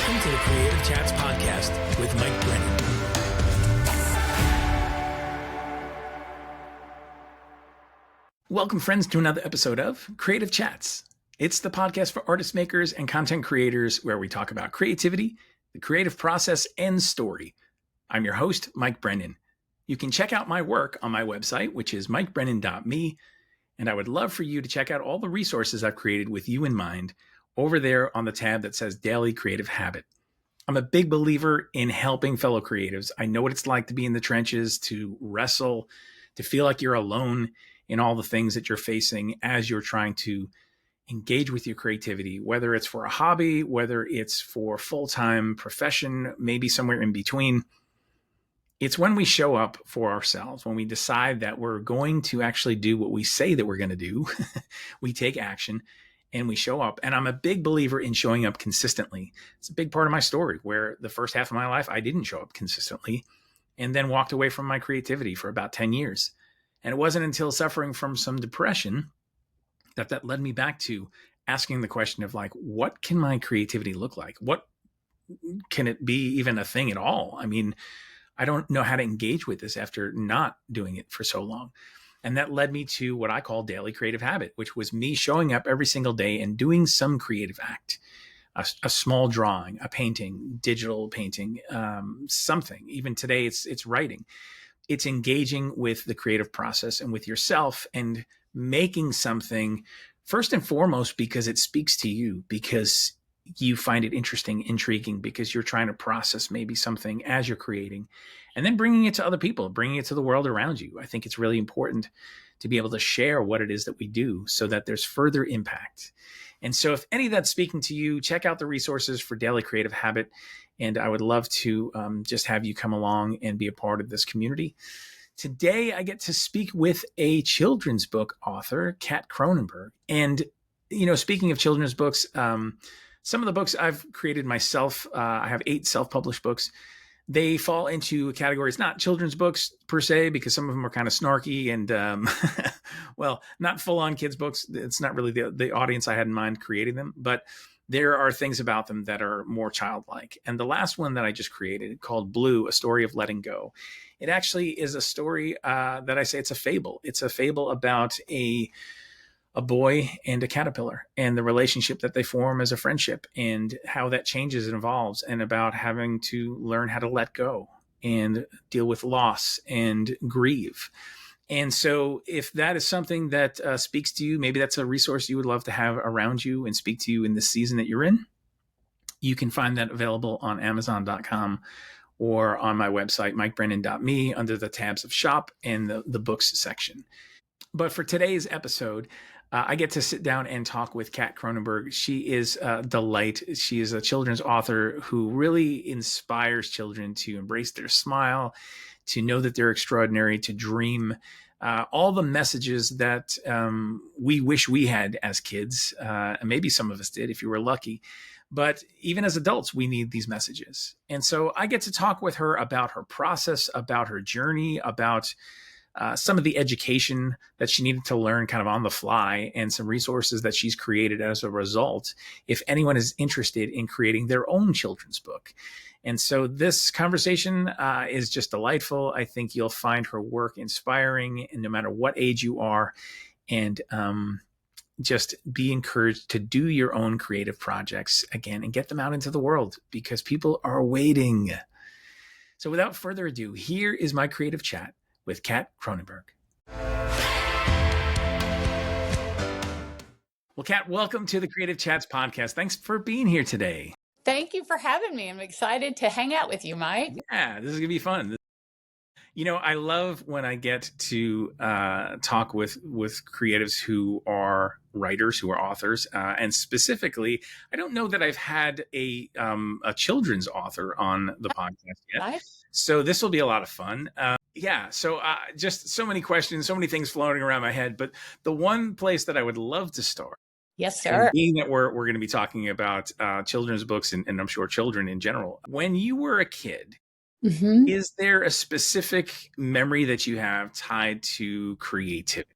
Welcome to the Creative Chats Podcast with Mike Brennan. Welcome, friends, to another episode of Creative Chats. It's the podcast for artist makers and content creators where we talk about creativity, the creative process, and story. I'm your host, Mike Brennan. You can check out my work on my website, which is mikebrennan.me, and I would love for you to check out all the resources I've created with you in mind over there on the tab that says Daily Creative Habit. I'm a big believer in helping fellow creatives. I know what it's like to be in the trenches, to wrestle, to feel like you're alone in all the things that you're facing as you're trying to engage with your creativity, whether it's for a hobby, whether it's for full-time profession, maybe somewhere in between. It's when we show up for ourselves, when we decide that we're going to actually do what we say that we're going to do, we take action and we show up. And I'm a big believer in showing up consistently. It's a big part of my story where the first half of my life, I didn't show up consistently and then walked away from my creativity for about 10 years. And it wasn't until suffering from some depression that led me back to asking the question of like, what can my creativity look like? What can it be even a thing at all? I mean, I don't know how to engage with this after not doing it for so long. And that led me to what I call Daily Creative Habit, which was me showing up every single day and doing some creative act, a small drawing, a painting, digital painting, something. Even today, it's writing. It's engaging with the creative process and with yourself and making something first and foremost because it speaks to you, because you find it interesting, intriguing, because you're trying to process maybe something as you're creating, and then bringing it to other people, bringing it to the world around you. I think it's really important to be able to share what it is that we do so that there's further impact. And so if any of that's speaking to you, check out the resources for Daily Creative Habit. And I would love to just have you come along and be a part of this community. Today, I get to speak with a children's book author, Kronenberg. And, you know, speaking of children's books, some of the books I've created myself, I have 8 self-published books. They fall into categories, not children's books per se, because some of them are kind of snarky and, well, not full-on kids books. It's not really the audience I had in mind creating them, but there are things about them that are more childlike. And the last one that I just created, called Blue, A Story of Letting Go, it actually is a story that I say it's a fable. It's a fable about a boy and a caterpillar and the relationship that they form as a friendship and how that changes and evolves, and about having to learn how to let go and deal with loss and grieve. And so if that is something that speaks to you, maybe that's a resource you would love to have around you and speak to you in the season that you're in, you can find that available on Amazon.com or on my website, mikebrennan.me, under the tabs of shop and the books section. But for today's episode, I get to sit down and talk with Kat Kronenberg. She is a delight. She is a children's author who really inspires children to embrace their smile, to know that they're extraordinary, to dream, all the messages that we wish we had as kids. And maybe some of us did if you were lucky. But even as adults, we need these messages. And so I get to talk with her about her process, about her journey, about some of the education that she needed to learn kind of on the fly, and some resources that she's created as a result, if anyone is interested in creating their own children's book. And so this conversation is just delightful. I think you'll find her work inspiring, and no matter what age you are, and just be encouraged to do your own creative projects again and get them out into the world, because people are waiting. So without further ado, here is my creative chat with Kat Kronenberg. Well, Kat, welcome to the Creative Chats podcast. Thanks for being here today. Thank you for having me. I'm excited to hang out with you, Mike. Yeah, this is going to be fun. You know, I love when I get to talk with creatives who are writers, who are authors, and specifically, I don't know that I've had a children's author on the podcast yet. Right? So this will be a lot of fun. Yeah, so just so many questions, so many things floating around my head. But the one place that I would love to start, yes, sir. being that we're going to be talking about children's books and I'm sure children in general. When you were a kid, is there a specific memory that you have tied to creativity?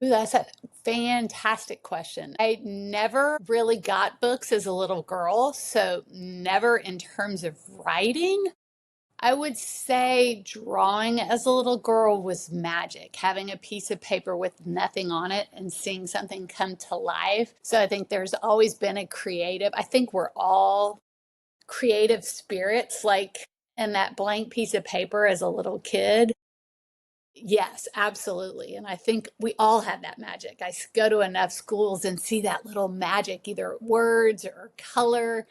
Ooh, that's a fantastic question. I never really got books as a little girl, so never in terms of writing. I would say drawing as a little girl was magic, having a piece of paper with nothing on it and seeing something come to life. So I think there's always been a creative, I think we're all creative spirits, like in that blank piece of paper as a little kid. Yes, absolutely. And I think we all have that magic. Go to enough schools and see that little magic, either words or color,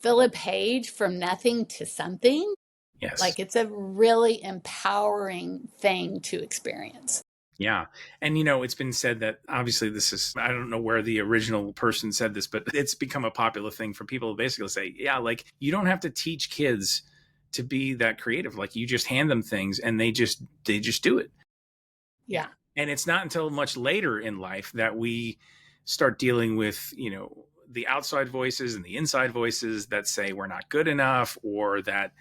fill a page from nothing to something. Yes. Like it's a really empowering thing to experience. Yeah. And, it's been said that obviously I don't know where the original person said this, but it's become a popular thing for people to basically say, yeah, like you don't have to teach kids to be that creative. Like you just hand them things and they just do it. Yeah. Yeah. And it's not until much later in life that we start dealing with, the outside voices and the inside voices that say we're not good enough, or that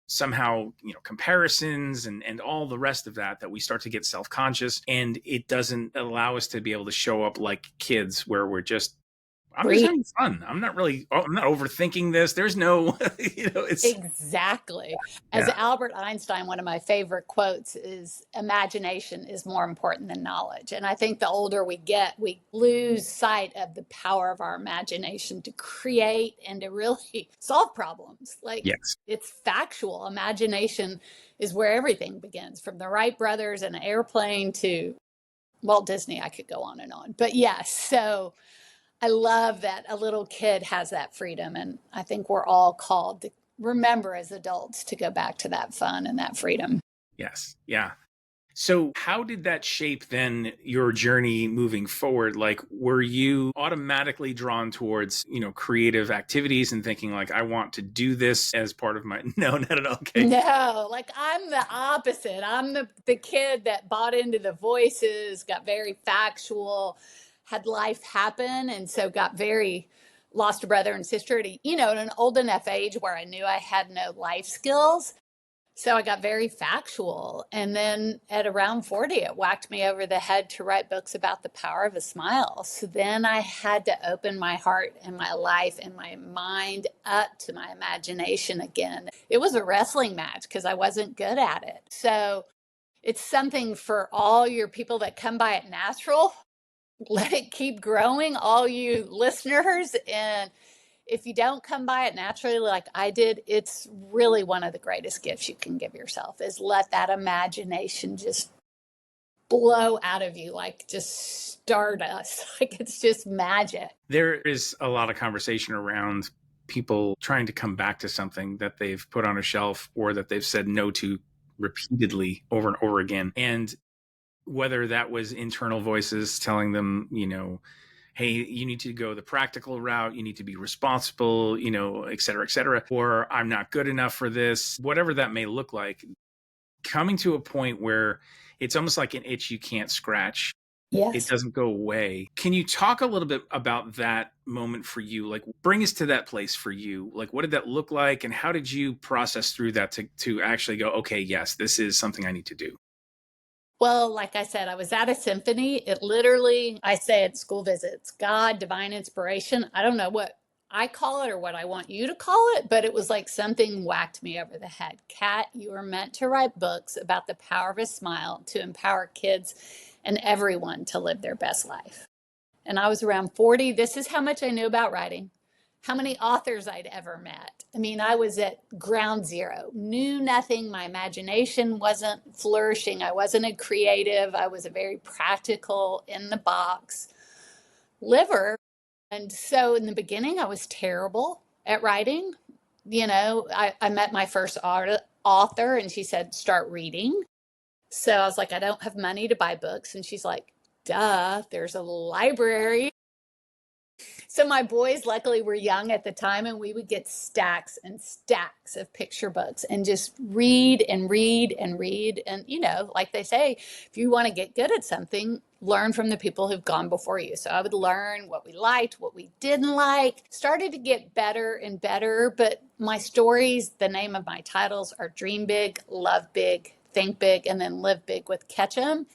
somehow, comparisons and all the rest of that we start to get self-conscious, and it doesn't allow us to be able to show up like kids where I'm just Great. having fun. I'm not overthinking this. There's no, it's, Exactly. As yeah. Albert Einstein, one of my favorite quotes is imagination is more important than knowledge. And I think the older we get, we lose sight of the power of our imagination to create and to really solve problems. Like Yes. it's factual. Imagination is where everything begins, from the Wright brothers and an airplane to Walt Disney. I could go on and on. But yes, so I love that a little kid has that freedom. And I think we're all called to remember as adults to go back to that fun and that freedom. Yes. Yeah. So how did that shape then your journey moving forward? Like, were you automatically drawn towards, creative activities and thinking like, I want to do this as part of my, no, not at all. Okay. No, like I'm the opposite. I'm the kid that bought into the voices, got very factual, had life happen, and so got very lost a brother and sister at at an old enough age where I knew I had no life skills. So I got very factual. And then at around 40, it whacked me over the head to write books about the power of a smile. So then I had to open my heart and my life and my mind up to my imagination again. It was a wrestling match because I wasn't good at it. So it's something for all your people that come by it natural. Let it keep growing, all you listeners. And if you don't come by it naturally like I did, it's really one of the greatest gifts you can give yourself, is let that imagination just blow out of you like just stardust. Like it's just magic. There is a lot of conversation around people trying to come back to something that they've put on a shelf or that they've said no to repeatedly over and over again. And whether that was internal voices telling them, hey, you need to go the practical route, you need to be responsible, et cetera, or I'm not good enough for this, whatever that may look like, coming to a point where it's almost like an itch you can't scratch. Yes. It doesn't go away. Can you talk a little bit about that moment for you? Like, bring us to that place for you. Like, what did that look like? And how did you process through that to actually go, okay, yes, this is something I need to do? Well, like I said, I was at a symphony. It literally, I say at school visits, God, divine inspiration. I don't know what I call it or what I want you to call it, but it was like something whacked me over the head. Kat, you are meant to write books about the power of a smile to empower kids and everyone to live their best life. And I was around 40. This is how much I knew about writing, how many authors I'd ever met. I mean, I was at ground zero, knew nothing. My imagination wasn't flourishing. I wasn't a creative. I was a very practical, in the box liver. And so in the beginning, I was terrible at writing. I met my first author and she said, start reading. So I was like, I don't have money to buy books. And she's like, duh, there's a library. So my boys luckily were young at the time, and we would get stacks and stacks of picture books and just read and read and read. And, like they say, if you want to get good at something, learn from the people who've gone before you. So I would learn what we liked, what we didn't like, started to get better and better. But my stories, the name of my titles are Dream Big, Love Big, Think Big, and then Live Big with Ketchum.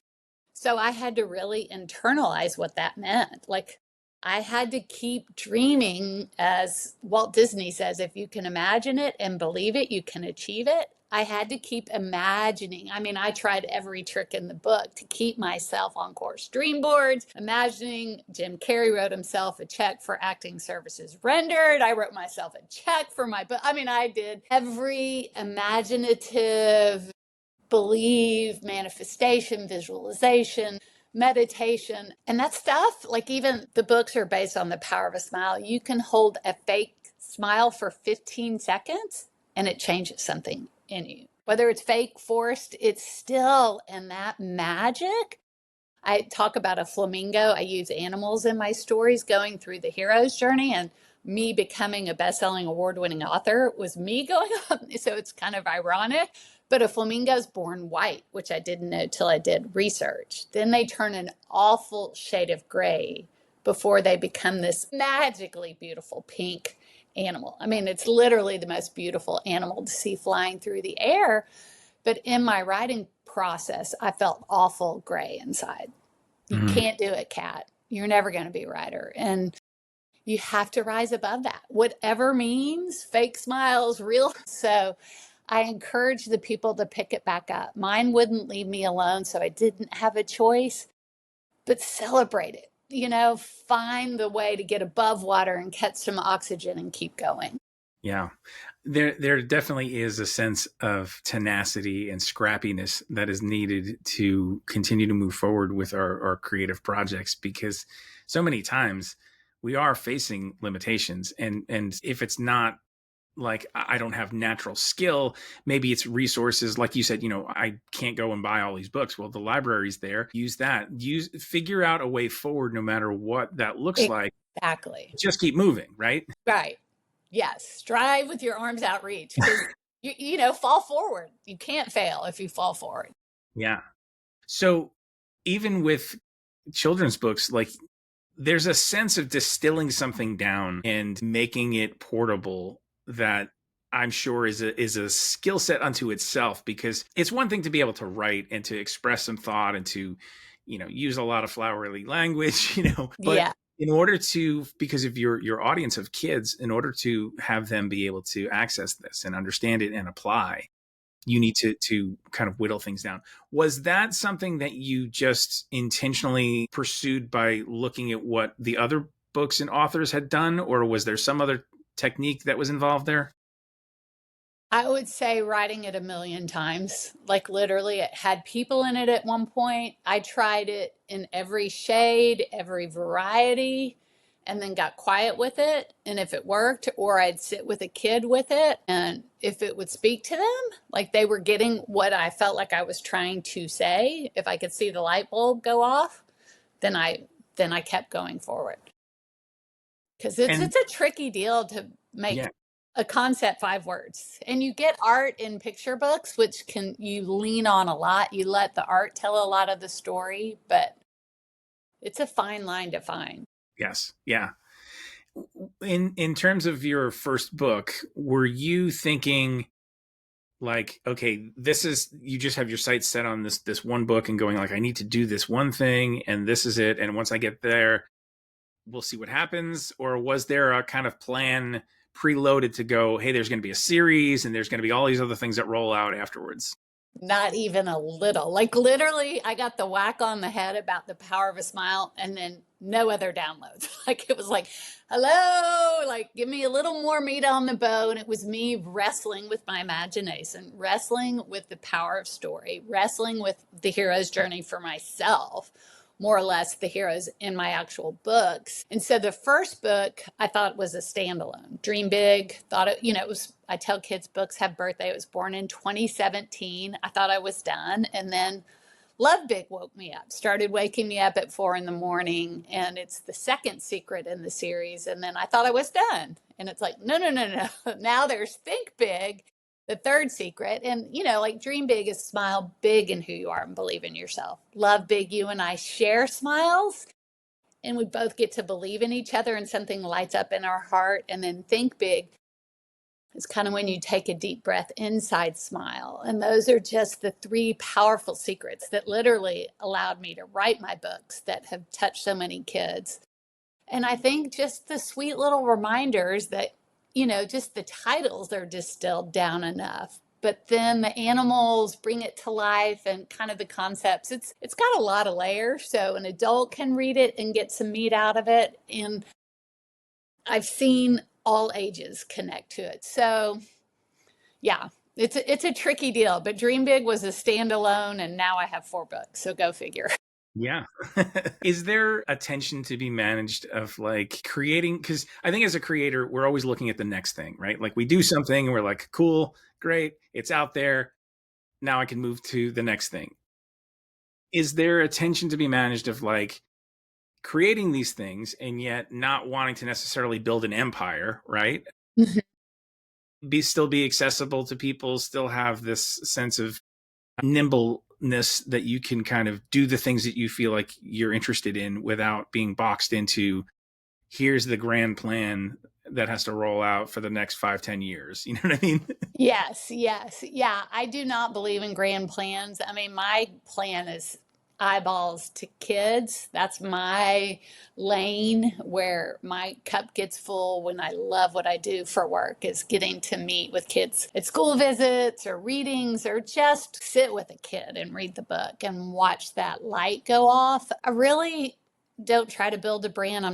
So I had to really internalize what that meant. Like, I had to keep dreaming, as Walt Disney says, if you can imagine it and believe it, you can achieve it. I had to keep imagining. I mean, I tried every trick in the book to keep myself on course. Dream boards, imagining. Jim Carrey wrote himself a check for acting services rendered. I wrote myself a check for my book. I mean, I did every imaginative, believe, manifestation, visualization, meditation. And that stuff, like even the books are based on the power of a smile. You can hold a fake smile for 15 seconds and it changes something in you. Whether it's fake, forced, it's still in that magic. I talk about a flamingo. I use animals in my stories going through the hero's journey, and me becoming a best-selling award-winning author was me going on. So it's kind of ironic. But a flamingo is born white, which I didn't know till I did research. Then they turn an awful shade of gray before they become this magically beautiful pink animal. I mean, it's literally the most beautiful animal to see flying through the air. But in my writing process, I felt awful gray inside. You can't do it, Kat. You're never going to be a writer. And you have to rise above that, whatever means, fake smiles, real. So I encourage the people to pick it back up. Mine wouldn't leave me alone, so I didn't have a choice, but celebrate it. You know, find the way to get above water and catch some oxygen and keep going. Yeah. There definitely is a sense of tenacity and scrappiness that is needed to continue to move forward with our creative projects, because so many times we are facing limitations. And if it's not like I don't have natural skill, maybe it's resources. Like you said, I can't go and buy all these books. Well, the library's there. Use that. Figure out a way forward, no matter what that looks like. Exactly. Just keep moving, right? Right. Yes. Strive with your arms out reach. Fall forward. You can't fail if you fall forward. Yeah. So even with children's books, like there's a sense of distilling something down and making it portable that I'm sure is a skill set unto itself, because it's one thing to be able to write and to express some thought and to, use a lot of flowery language, but Yeah. in order to, because of your audience of kids, in order to have them be able to access this and understand it and apply, you need to kind of whittle things down. Was that something that you just intentionally pursued by looking at what the other books and authors had done, or was there some other technique that was involved there? I would say writing it a million times. Like literally, it had people in it at one point. I tried it in every shade, every variety, and then got quiet with it. And if it worked, or I'd sit with a kid with it, and if it would speak to them, like they were getting what I felt like I was trying to say, if I could see the light bulb go off, then I kept going forward. Because it's a tricky deal to make. Yeah. A concept 5 words, and you get art in picture books, which you lean on a lot. You let the art tell a lot of the story, but it's a fine line to find. Yes. Yeah. In terms of your first book, were you thinking like, okay, you just have your sights set on this one book and going like, I need to do this one thing and this is it, and once I get there, we'll see what happens? Or was there a kind of plan preloaded to go, hey, there's going to be a series and there's going to be all these other things that roll out afterwards? Not even a little. Like literally, I got the whack on the head about the power of a smile, and then no other downloads. Like it was like, hello, like give me a little more meat on the bone. It was me wrestling with my imagination, wrestling with the power of story, wrestling with the hero's journey for myself, more or less the heroes in my actual books. And so the first book I thought was a standalone. Dream big, thought it was, I tell kids books have birthday. It was born in 2017. I thought I was done. And then Love Big woke me up, started waking me up at 4 a.m. And it's the second secret in the series. And then I thought I was done. And it's like, no. Now there's Think Big, the third secret. And, like dream big is smile big in who you are and believe in yourself. Love big, you and I share smiles and we both get to believe in each other and something lights up in our heart. And then think big, It's kind of when you take a deep breath, inside smile. And those are just the 3 powerful secrets that literally allowed me to write my books that have touched so many kids. And I think just the sweet little reminders that, just the titles are distilled down enough. But then the animals bring it to life and kind of the concepts. It's got a lot of layers. So an adult can read it and get some meat out of it. And I've seen all ages connect to it. So yeah, it's a tricky deal, but Dream Big was a standalone and now I have 4 books. So go figure. Yeah. Is there a tension to be managed of like creating? Because I think as a creator, we're always looking at the next thing, right? Like we do something and we're like, cool, great, it's out there. Now I can move to the next thing. Is there a tension to be managed of like creating these things and yet not wanting to necessarily build an empire, right? Still be accessible to people, still have this sense of nimbleness that you can kind of do the things that you feel like you're interested in without being boxed into here's the grand plan that has to roll out for the next 5-10 years. You know what I mean? Yes, yes. Yeah, I do not believe in grand plans. I mean, my plan is eyeballs to kids. That's my lane where my cup gets full when I love what I do for work is getting to meet with kids at school visits or readings or just sit with a kid and read the book and watch that light go off. I really don't try to build a brand.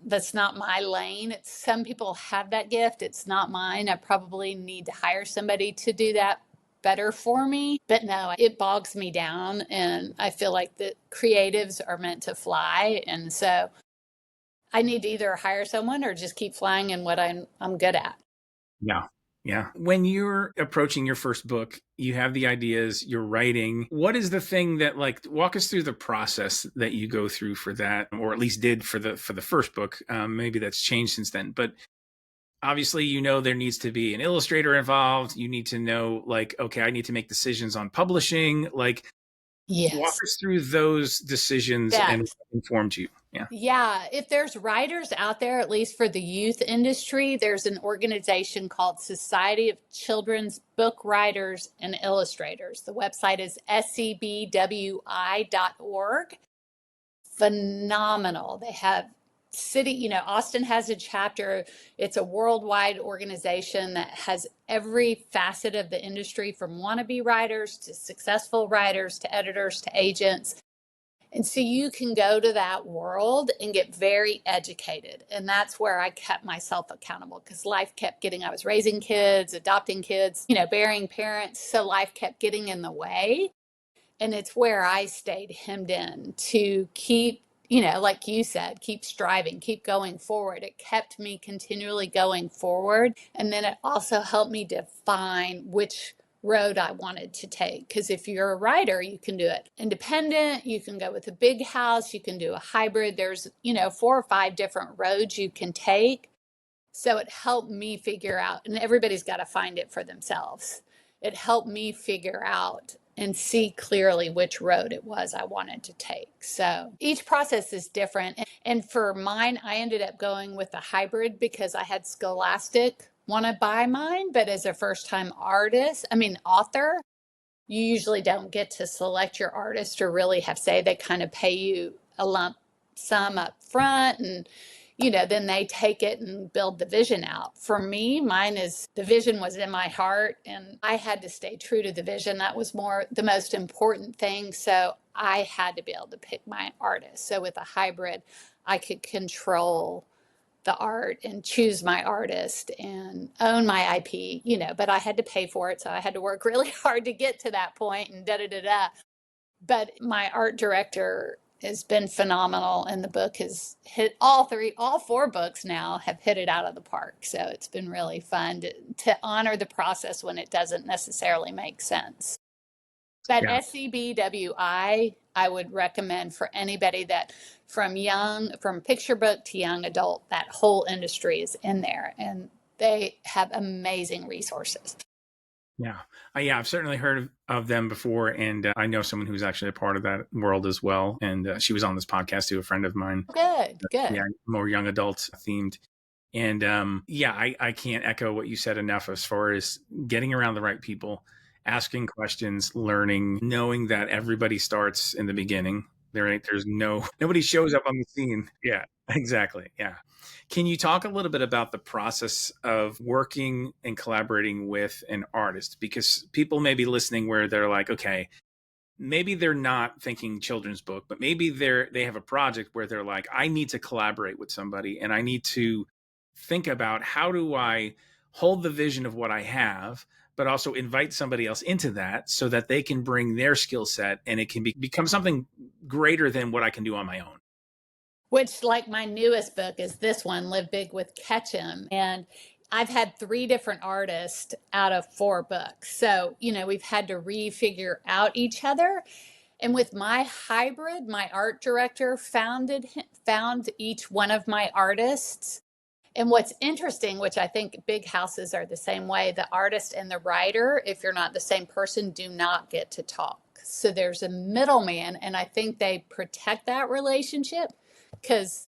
That's not my lane. Some people have that gift. It's not mine. I probably need to hire somebody to do that better for me. But no, it bogs me down. And I feel like the creatives are meant to fly. And so I need to either hire someone or just keep flying in what I'm good at. Yeah. Yeah. When you're approaching your first book, you have the ideas, you're writing. What is the thing that like walk us through the process that you go through for that, or at least did for the first book? Maybe that's changed since then. But obviously, there needs to be an illustrator involved. You need to know like, okay, I need to make decisions on publishing. Like walk Yes. us through those decisions and Yes. what informed you. Yeah. Yeah, if there's writers out there, at least for the youth industry, there's an organization called Society of Children's Book Writers and Illustrators. The website is secbwi.org. Phenomenal. They have Austin has a chapter. It's a worldwide organization that has every facet of the industry from wannabe writers to successful writers to editors to agents. And so you can go to that world and get very educated. And that's where I kept myself accountable because life kept getting, I was raising kids, adopting kids, bearing parents. So life kept getting in the way. And it's where I stayed hemmed in to keep, like you said, keep striving, keep going forward. It kept me continually going forward. And then it also helped me define which road I wanted to take. Because if you're a writer, you can do it independent, you can go with a big house, you can do a hybrid. There's, 4 or 5 different roads you can take. So it helped me figure out, and everybody's got to find it for themselves. It helped me figure out and see clearly which road it was I wanted to take. So each process is different. And for mine, I ended up going with a hybrid because I had Scholastic want to buy mine, but as a first-time author, you usually don't get to select your artist or really have say. They kind of pay you a lump sum up front and then they take it and build the vision out. For me, the vision was in my heart and I had to stay true to the vision. That was the most important thing. So I had to be able to pick my artist. So with a hybrid, I could control the art and choose my artist and own my IP, but I had to pay for it. So I had to work really hard to get to that point and da-da-da-da. But my art director has been phenomenal and the book has hit all 4 books now have hit it out of the park. So it's been really fun to honor the process when it doesn't necessarily make sense. But Yeah. SCBWI, I would recommend for anybody that from picture book to young adult, that whole industry is in there and they have amazing resources. Yeah. I've certainly heard of them before. And I know someone who's actually a part of that world as well. And she was on this podcast too, a friend of mine. Good. Yeah, more young adult themed. And yeah, I can't echo what you said enough as far as getting around the right people, asking questions, learning, knowing that everybody starts in the beginning. There's nobody shows up on the scene. Yeah, exactly. Yeah. Can you talk a little bit about the process of working and collaborating with an artist? Because people may be listening where they're like, okay, maybe they're not thinking children's book, but maybe they have a project where they're like, I need to collaborate with somebody and I need to think about how do I hold the vision of what I have, but also invite somebody else into that so that they can bring their skill set and it can become something greater than what I can do on my own. Which, like my newest book, is this one, Live Big with Ketchum. And I've had 3 different artists out of 4 books. So, we've had to refigure out each other. And with my hybrid, my art director found each one of my artists. And what's interesting, which I think big houses are the same way, the artist and the writer, if you're not the same person, do not get to talk. So there's a middleman, and I think they protect that relationship because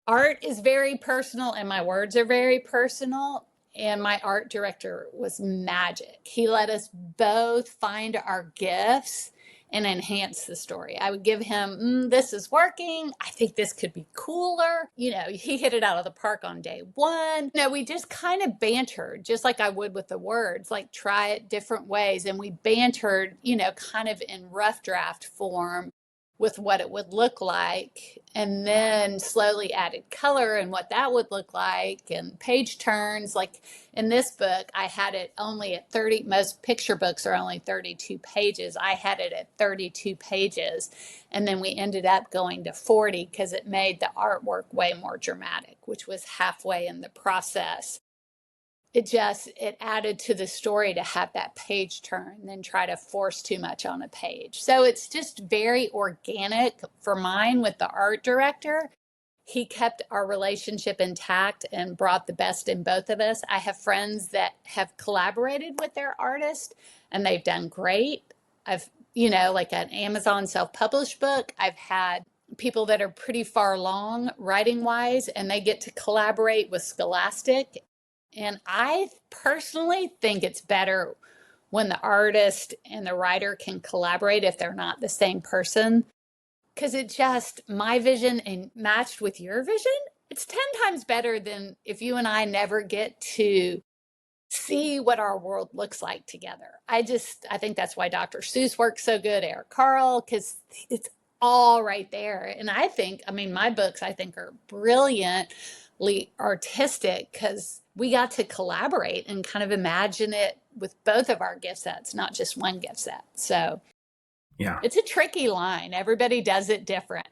art is very personal and my words are very personal. And my art director was magic. He let us both find our gifts and enhance the story. I would give him, this is working. I think this could be cooler. He hit it out of the park on day 1. We just kind of bantered, just like I would with the words, like try it different ways. And we bantered, kind of in rough draft form with what it would look like, and then slowly added color and what that would look like and page turns. Like in this book, I had it only at 30. Most picture books are only 32 pages. I had it at 32 pages. And then we ended up going to 40 because it made the artwork way more dramatic, which was halfway in the process. It added to the story to have that page turn than try to force too much on a page. So it's just very organic for mine with the art director. He kept our relationship intact and brought the best in both of us. I have friends that have collaborated with their artist and they've done great. I've, like an Amazon self-published book, I've had people that are pretty far along writing wise and they get to collaborate with Scholastic. And I personally think it's better when the artist and the writer can collaborate if they're not the same person. Because my vision and matched with your vision, it's 10 times better than if you and I never get to see what our world looks like together. I think that's why Dr. Seuss works so good, Eric Carle, because it's all right there. And my books, I think, are brilliantly artistic because we got to collaborate and kind of imagine it with both of our gift sets, not just one gift set. So yeah, it's a tricky line. Everybody does it different.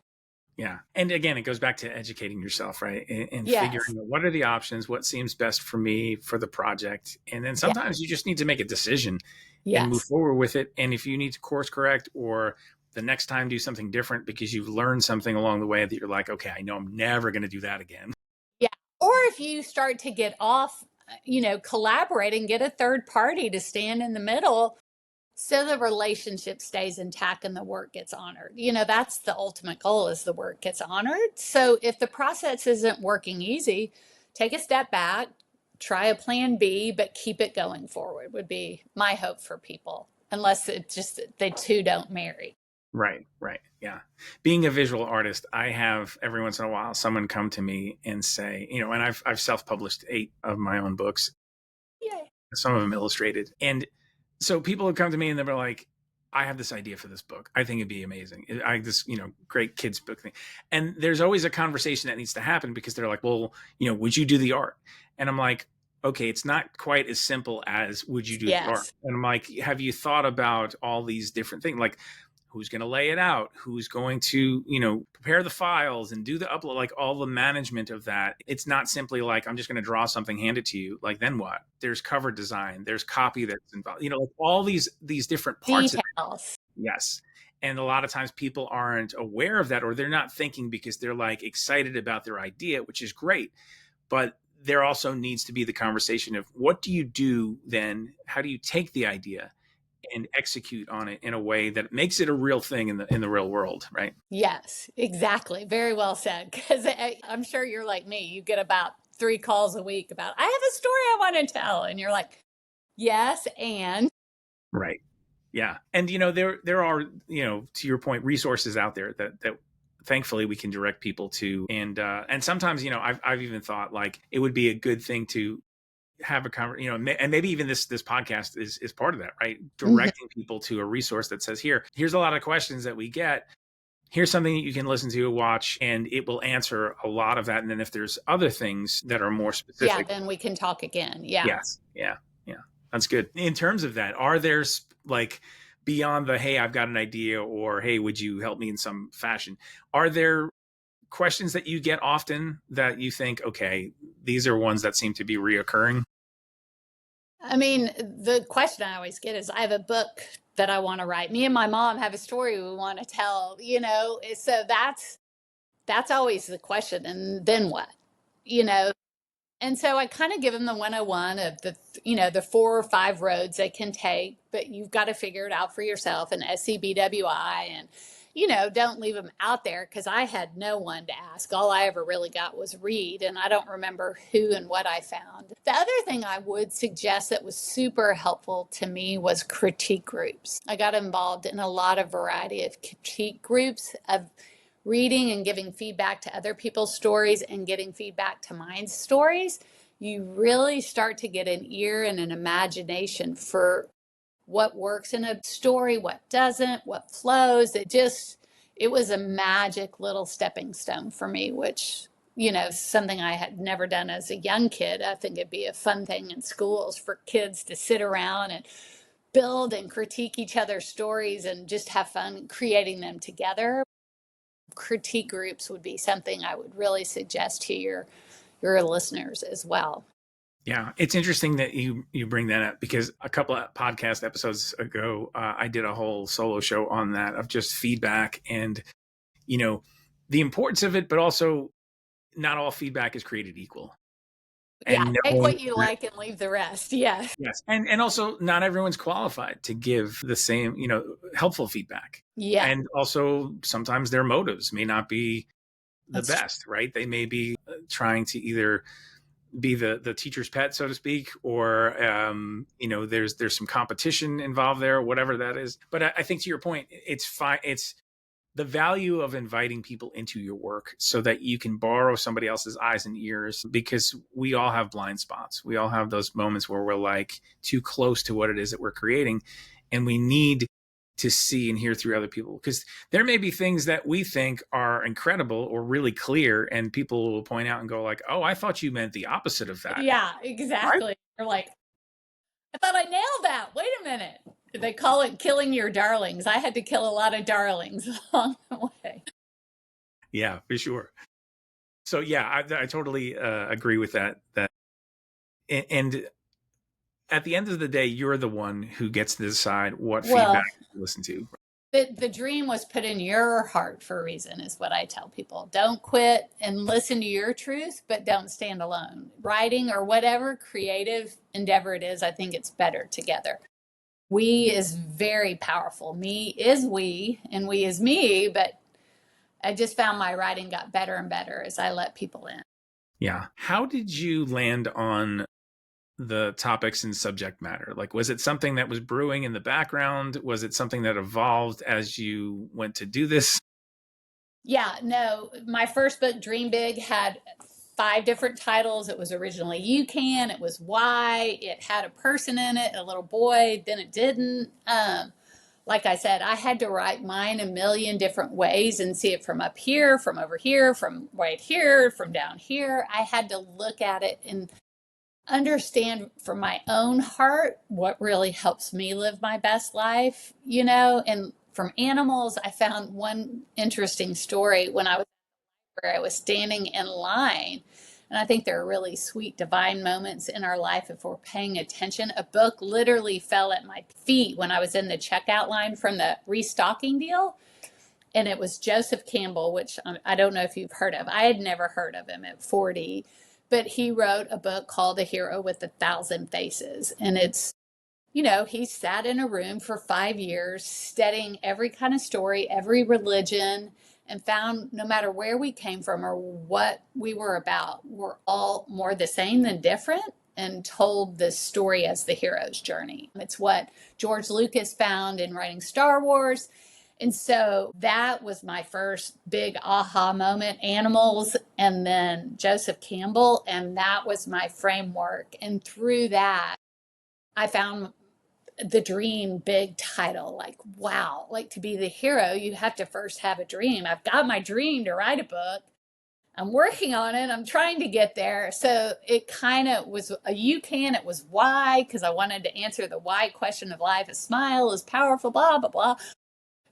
Yeah. And again, it goes back to educating yourself, right? And Yes. figuring out what are the options, what seems best for me for the project. And then sometimes you just need to make a decision and move forward with it. And if you need to course correct or the next time do something different because you've learned something along the way that you're like, okay, I know I'm never going to do that again. Yeah. Or if you start to get off, collaborating, get a third party to stand in the middle so the relationship stays intact and the work gets honored. That's the ultimate goal, is the work gets honored. So if the process isn't working easy, take a step back, try a plan B, but keep it going forward would be my hope for people, unless they two don't marry. Right. Yeah. Being a visual artist, I have every once in a while someone come to me and say, and I've self-published 8 of my own books. Yay. Some of them illustrated. And so people would come to me and they were like, I have this idea for this book. I think it'd be amazing. This great kids book thing. And there's always a conversation that needs to happen because they're like, well, would you do the art? And I'm like, okay, it's not quite as simple as would you do the art? And I'm like, have you thought about all these different things? Like, who's going to lay it out? Who's going to, prepare the files and do the upload, like all the management of that. It's not simply like, I'm just going to draw something, hand it to you. Like, then what? There's cover design, there's copy that's involved, like all these different parts. Details. Yes. And a lot of times people aren't aware of that, or they're not thinking because they're like excited about their idea, which is great. But there also needs to be the conversation of what do you do then? How do you take the idea and execute on it in a way that makes it a real thing in the real world, right? Yes, exactly. Very well said. Because I'm sure you're like me. You get about 3 calls a week about, I have a story I want to tell. And you're like, yes, and Right. Yeah. And, there are, to your point, resources out there that thankfully we can direct people to. And sometimes, I've even thought like it would be a good thing to have a conversation, and maybe even this podcast is part of that, right? Directing people to a resource that says, here's a lot of questions that we get. Here's something that you can listen to, watch, and it will answer a lot of that. And then if there's other things that are more specific, then we can talk again. Yeah. Yes. Yeah. Yeah. That's good. In terms of that, are there like beyond the, hey, I've got an idea, or hey, would you help me in some fashion? Are there questions that you get often that you think, okay, these are ones that seem to be reoccurring? I mean, the question I always get is, I have a book that I want to write. Me and my mom have a story we want to tell, so that's always the question. And then what, And so I kind of give them the 101 of the 4 or 5 roads they can take, but you've got to figure it out for yourself, and SCBWI, and, don't leave them out there, because I had no one to ask. All I ever really got was read, and I don't remember who and what I found. The other thing I would suggest that was super helpful to me was critique groups. I got involved in a lot of variety of critique groups of reading and giving feedback to other people's stories and getting feedback to my stories. You really start to get an ear and an imagination for what works in a story, what doesn't, what flows. It was a magic little stepping stone for me, which, something I had never done as a young kid. I think it'd be a fun thing in schools for kids to sit around and build and critique each other's stories and just have fun creating them together. Critique groups would be something I would really suggest to your listeners as well. Yeah, it's interesting that you bring that up, because a couple of podcast episodes ago, I did a whole solo show on that, of just feedback and, the importance of it, but also not all feedback is created equal. And take what you like and leave the rest. Yeah. Yes. And also not everyone's qualified to give the same, helpful feedback. Yeah. And also sometimes their motives may not be the best, right? They may be trying to either be the teacher's pet, so to speak, or there's some competition involved there, whatever that is. But I think to your point, it's fine. It's the value of inviting people into your work so that you can borrow somebody else's eyes and ears, because we all have blind spots. We all have those moments where we're like too close to what it is that we're creating, and we need to see and hear through other people, because there may be things that we think are incredible or really clear, and people will point out and go like, oh, I thought you meant the opposite of that. Yeah, exactly. Right? You're like, I thought I nailed that. Wait a minute. They call it killing your darlings. I had to kill a lot of darlings along the way. Yeah, for sure. So yeah, I totally agree with that. And at the end of the day, you're the one who gets to decide what feedback to listen to. The dream was put in your heart for a reason, is what I tell people. Don't quit and listen to your truth, but don't stand alone. Writing or whatever creative endeavor it is, I think it's better together. We is very powerful. Me is we, and we is me, but I just found my writing got better and better as I let people in. Yeah. How did you land on the topics and subject matter? Like, was it something that was brewing in the background? Was it something that evolved as you went to do this? Yeah, no, my first book, Dream Big, had 5 different titles. It was originally You Can, it was Why, it had a person in it, a little boy, then it didn't. Like I said, I had to write mine a million different ways and see it from up here, from over here, from right here, from down here. I had to look at it and understand from my own heart what really helps me live my best life, and from animals, I found one interesting story when I was standing in line. And I think there are really sweet divine moments in our life if we're paying attention. A book literally fell at my feet when I was in the checkout line from the restocking deal. And it was Joseph Campbell, which I don't know if you've heard of. I had never heard of him at 40. But he wrote a book called A Hero with 1,000 Faces. And it's, he sat in a room for 5 years studying every kind of story, every religion, and found no matter where we came from or what we were about, we're all more the same than different, and told this story as the hero's journey. It's what George Lucas found in writing Star Wars. And so that was my first big aha moment, animals, and then Joseph Campbell. And that was my framework. And through that, I found the dream big title. Like, wow, like to be the hero, you have to first have a dream. I've got my dream to write a book. I'm working on it. I'm trying to get there. So it kind of was a it was why, because I wanted to answer the why question of life. A smile is powerful, blah, blah, blah.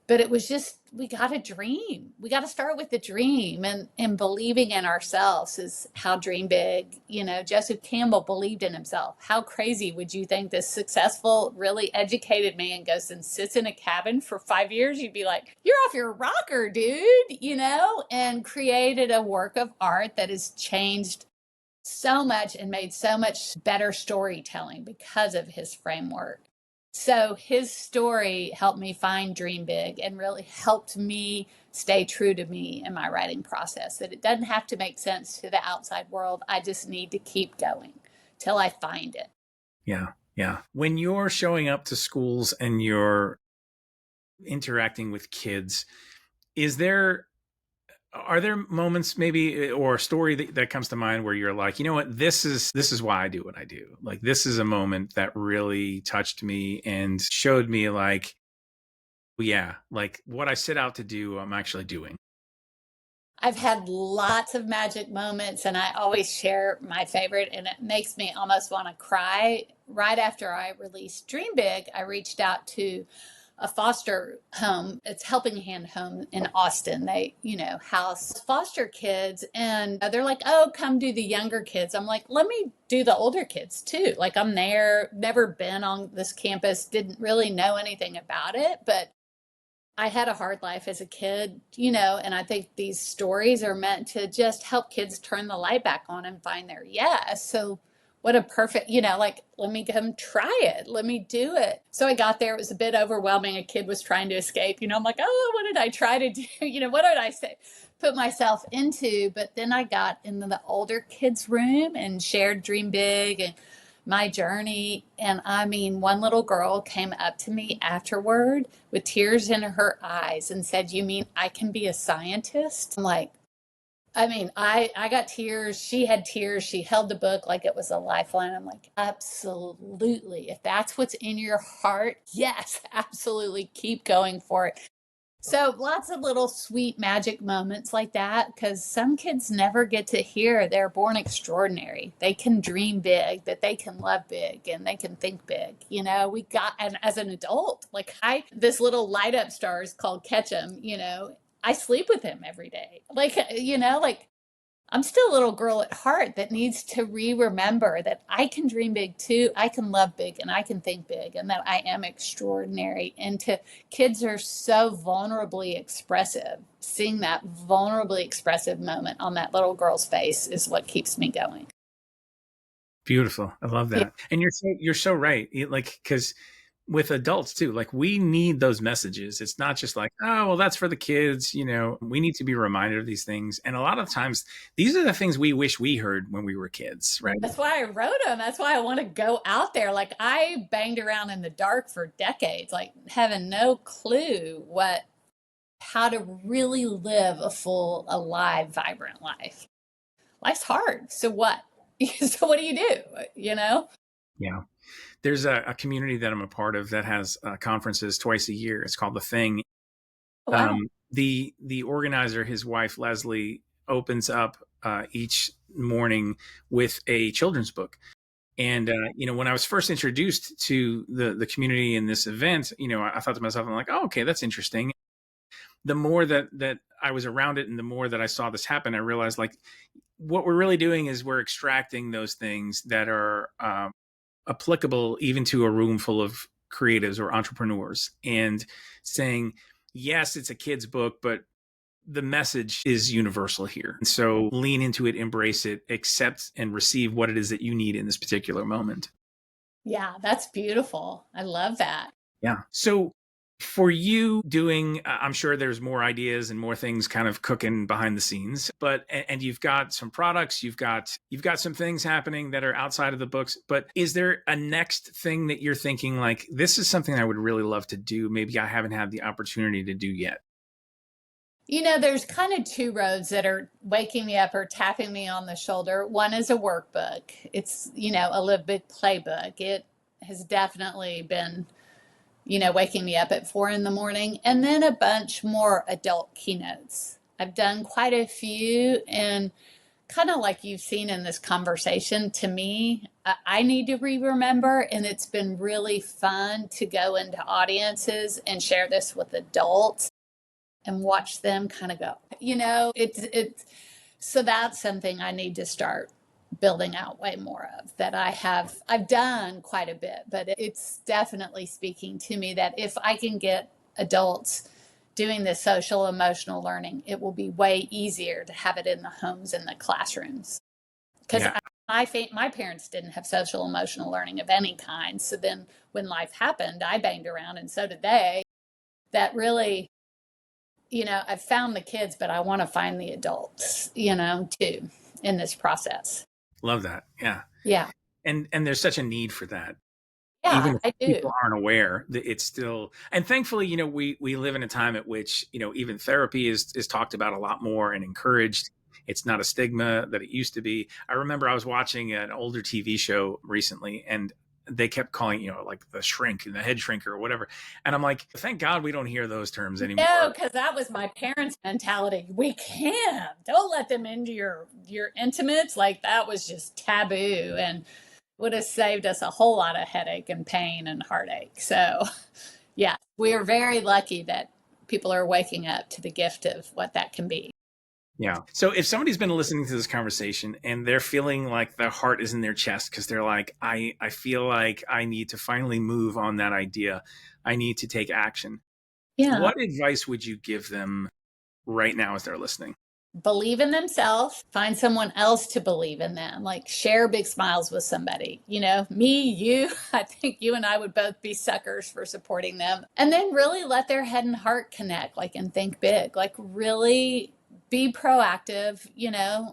But it was just, we got to dream. We got to start with the dream, and believing in ourselves is how dream big. You know, Joseph Campbell believed in himself. How crazy would you think this successful, really educated man goes and sits in a cabin for 5 years? You'd be like, you're off your rocker, dude, you know, and created a work of art that has changed so much and made so much better storytelling because of his framework. So his story helped me find dream big and really helped me stay true to me in my writing process, that it doesn't have to make sense to the outside world. I just need to keep going till I find it. Yeah. Yeah. When you're showing up to schools and you're interacting with kids, are there moments maybe, or a story that comes to mind where you're like, you know what, this is why I do what I do. Like, this is a moment that really touched me and showed me like, yeah, like what I set out to do, I'm actually doing. I've had lots of magic moments, and I always share my favorite, and it makes me almost want to cry. Right after I released Dream Big, I reached out to a foster home. It's Helping Hand Home in Austin. They, you know, house foster kids, and they're like, oh, come do the younger kids. I'm like, let me do the older kids too. Like, I'm there, never been on this campus, didn't really know anything about it, but I had a hard life as a kid, you know, and I think these stories are meant to just help kids turn the light back on and find their yes. So what a perfect, you know, like, let me come try it. Let me do it. So I got there. It was a bit overwhelming. A kid was trying to escape. You know, I'm like, oh, what did I try to do? You know, what did I say? Put myself into? But then I got into the older kids' room and shared Dream Big and my journey. And I mean, one little girl came up to me afterward with tears in her eyes and said, you mean I can be a scientist? I'm like, I mean, I got tears. She had tears. She held the book like it was a lifeline. I'm like, absolutely. If that's what's in your heart, yes, absolutely. Keep going for it. So lots of little sweet magic moments like that, because some kids never get to hear they're born extraordinary. They can dream big, that they can love big, and they can think big. You know, and as an adult, like this little light up star is called Ketchum, you know, I sleep with him every day. Like, you know, like, I'm still a little girl at heart that needs to remember that I can dream big too. I can love big, and I can think big, and that I am extraordinary. And kids are so vulnerably expressive. Seeing that vulnerably expressive moment on that little girl's face is what keeps me going. Beautiful. I love that. Yeah. And you're so right. Like, because with adults too, like, we need those messages. It's not just like, oh, well, that's for the kids. You know, we need to be reminded of these things. And a lot of times these are the things we wish we heard when we were kids, right? That's why I wrote them. That's why I want to go out there. Like, I banged around in the dark for decades, like having no clue how to really live a full, alive, vibrant life. Life's hard. So what? So what do? You know? Yeah. There's a community that I'm a part of that has conferences twice a year. It's called The Thing. Wow. The organizer, his wife, Leslie, opens up each morning with a children's book. And, you know, when I was first introduced to the community in this event, you know, I thought to myself, I'm like, oh, okay, that's interesting. The more that I was around it and the more that I saw this happen, I realized, like, what we're really doing is we're extracting those things that are applicable even to a room full of creatives or entrepreneurs, and saying, yes, it's a kid's book, but the message is universal here. And so lean into it, embrace it, accept and receive what it is that you need in this particular moment. Yeah, that's beautiful. I love that. Yeah. So For you doing, I'm sure there's more ideas and more things kind of cooking behind the scenes, but and you've got some products, you've got some things happening that are outside of the books, but is there a next thing that you're thinking like, this is something I would really love to do, maybe I haven't had the opportunity to do yet? There's kind of two roads that are waking me up or tapping me on the shoulder. One is a workbook. It's, a Live Big Playbook. It has definitely been, waking me up at 4 in the morning. And then a bunch more adult keynotes. I've done quite a few, and kind of like you've seen in this conversation, to me, I need to remember, and it's been really fun to go into audiences and share this with adults and watch them kind of go. It's so that's something I need to start building out way more of, that I've done quite a bit, but it's definitely speaking to me that if I can get adults doing this social emotional learning, it will be way easier to have it in the homes and the classrooms. Because Yeah. my parents didn't have social emotional learning of any kind. So then when life happened, I banged around, and so did they. That really, I've found the kids, but I want to find the adults, too, in this process. Love that. Yeah. Yeah. And there's such a need for that. Yeah, Even if I people do. aren't aware, that it's still, and thankfully, we live in a time at which, even therapy is talked about a lot more and encouraged. It's not a stigma that it used to be. I remember I was watching an older TV show recently, and they kept calling, like the shrink and the head shrinker or whatever. And I'm like, thank God we don't hear those terms No, anymore. because that was my parents' mentality. We can't. Don't let them into your intimates. Like, that was just taboo, and would have saved us a whole lot of headache and pain and heartache. So, yeah, we are very lucky that people are waking up to the gift of what that can be. Yeah. So if somebody's been listening to this conversation and they're feeling like their heart is in their chest because they're like, I feel like I need to finally move on that idea. I need to take action. Yeah. What advice would you give them right now as they're listening? Believe in themselves, find someone else to believe in them, like share big smiles with somebody, me, you. I think you and I would both be suckers for supporting them, and then really let their head and heart connect, like, and think big, like really be proactive.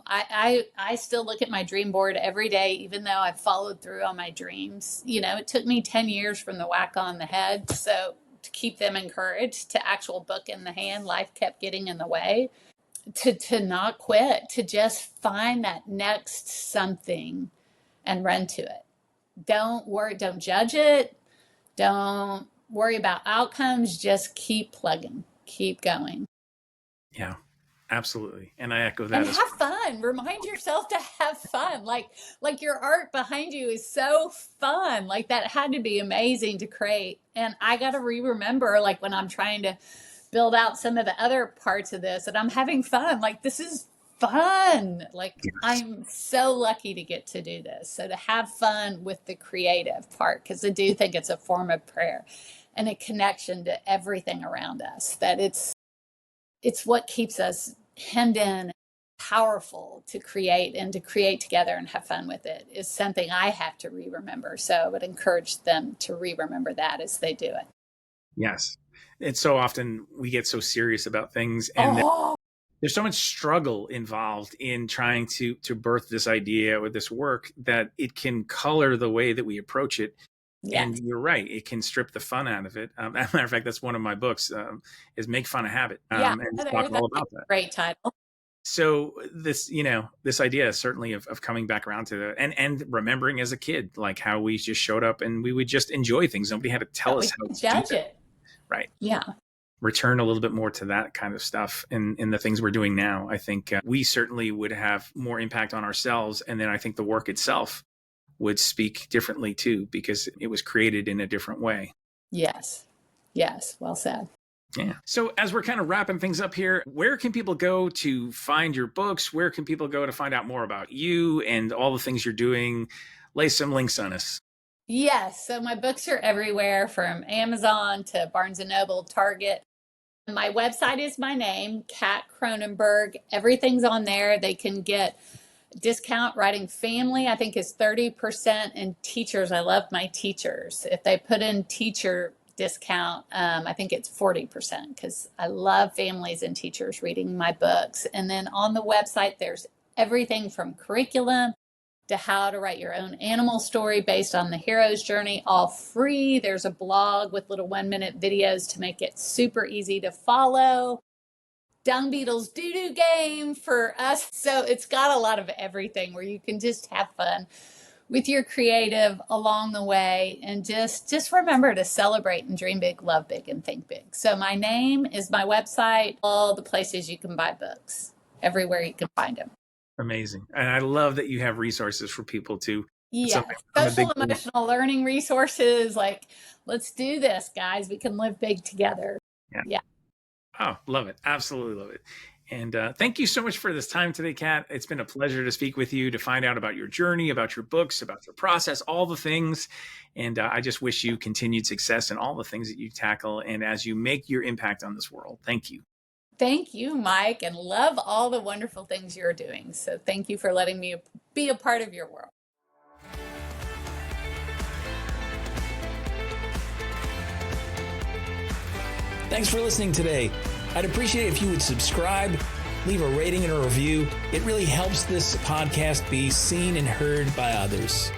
I still look at my dream board every day, even though I've followed through on my dreams. It took me 10 years from the whack on the head, so to keep them encouraged, to actual book in the hand, life kept getting in the way, to not quit, to just find that next something and run to it. Don't worry, don't judge it, don't worry about outcomes, just keep plugging, keep going. Yeah, absolutely. And I echo And that as have fun. Remind yourself to have fun. Like your art behind you is so fun. Like, that had to be amazing to create. And I got to remember, like, when I'm trying to build out some of the other parts of this, and I'm having fun. Like, this is fun. Like, yes. I'm so lucky to get to do this. So to have fun with the creative part, because I do think it's a form of prayer and a connection to everything around us, that it's what keeps us hemmed in, powerful to create, and to create together and have fun with it is something I have to remember. So I would encourage them to remember that as they do it. Yes. It's so often we get so serious about things, and Oh, there's so much struggle involved in trying to birth this idea or this work that it can color the way that we approach it. And yes. you're right; it can strip the fun out of it. As a matter of fact, that's one of my books, is "Make Fun a Habit," Yeah, and that's talk all a about that. great title. So this idea certainly of coming back around to that, and remembering as a kid, like how we just showed up and we would just enjoy things. Nobody had to tell We us how can to do judge that, it. right? Yeah. Return a little bit more to that kind of stuff in the things we're doing now. I think we certainly would have more impact on ourselves, and then I think the work itself would speak differently too, because it was created in a different way. Yes. Yes. Well said. Yeah. So as we're kind of wrapping things up here, where can people go to find your books? Where can people go to find out more about you and all the things you're doing? Lay some links on us. Yes. So my books are everywhere, from Amazon to Barnes and Noble, Target. My website is my name, Kat Kronenberg. Everything's on there. They can get discount. Writing family, I think, is 30%, and teachers. I love my teachers. If they put in teacher discount. I think it's 40% because I love families and teachers reading my books. And then on the website, there's everything from curriculum to how to write your own animal story based on the hero's journey, all free. There's a blog with little 1-minute videos to make it super easy to follow. Dung Beetle's doo-doo game for us. So it's got a lot of everything where you can just have fun with your creative along the way, and just remember to celebrate and dream big, love big, and think big. So my name is my website, all the places you can buy books, everywhere you can find them. Amazing. And I love that you have resources for people to. Yeah, social emotional learning resources, like, let's do this, guys. We can live big together. Yeah. Oh, love it. Absolutely love it. And thank you so much for this time today, Kat. It's been a pleasure to speak with you, to find out about your journey, about your books, about your process, all the things. And I just wish you continued success in all the things that you tackle and as you make your impact on this world. Thank you. Thank you, Mike, and love all the wonderful things you're doing. So thank you for letting me be a part of your world. Thanks for listening today. I'd appreciate it if you would subscribe, leave a rating and a review. It really helps this podcast be seen and heard by others.